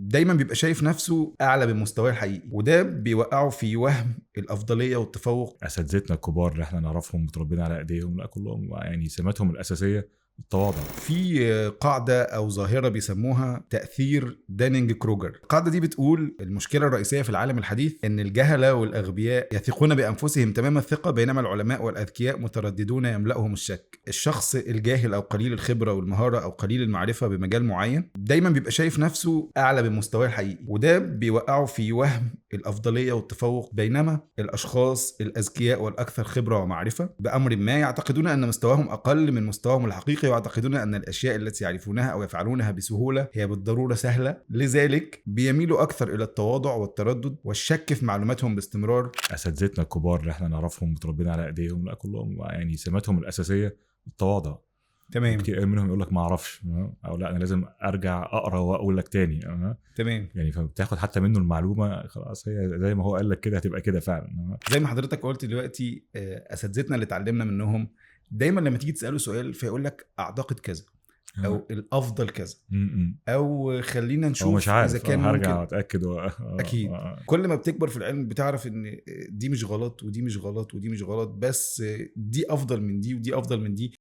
دايما بيبقى شايف نفسه اعلى من مستواه الحقيقي، وده بيوقعه في وهم الافضليه والتفوق. اساتذتنا الكبار اللي احنا نعرفهم متربيين على ايديهم، لا كلهم يعني سماتهم الاساسيه التواضع. في قاعده او ظاهره بيسموها تاثير دانينج كروجر. القاعده دي بتقول المشكله الرئيسيه في العالم الحديث ان الجهله والاغبياء يثقون بانفسهم تمام الثقه، بينما العلماء والاذكياء مترددون يملأهم الشك. الشخص الجاهل او قليل الخبره والمهاره او قليل المعرفه بمجال معين دايما بيبقى شايف نفسه اعلى من مستواه الحقيقي، وده بيوقعه في وهم الافضليه والتفوق، بينما الاشخاص الاذكياء والاكثر خبره ومعرفه بامر ما يعتقدون ان مستواهم اقل من مستواهم الحقيقي، ويعتقدون ان الاشياء التي يعرفونها او يفعلونها بسهوله هي بالضروره سهله، لذلك بيميلوا اكثر الى التواضع والتردد والشك في معلوماتهم باستمرار. اساتذتنا الكبار اللي احنا نعرفهم متربيين على ايديهم، لا كلهم يعني سماتهم الاساسيه التواضع. تمام. وكتير منهم يقول لك ما اعرفش، او لا انا لازم ارجع اقرا واقول لك تاني. تمام. يعني فبتاخد حتى منه المعلومه، خلاص هي زي ما هو قال لك كده هتبقى كده فعلا. زي ما حضرتك قلت دلوقتي، اساتذتنا اللي اتعلمنا منهم دايما لما تيجي تساله سؤال فيقول لك اعتقد كذا او الافضل كذا، او خلينا هو مش نشوف اذا عارف، كان هرجع ممكن. اتاكد اكيد. كل ما بتكبر في العلم بتعرف ان دي مش غلط ودي مش غلط ودي مش غلط، بس دي افضل من دي ودي افضل من دي.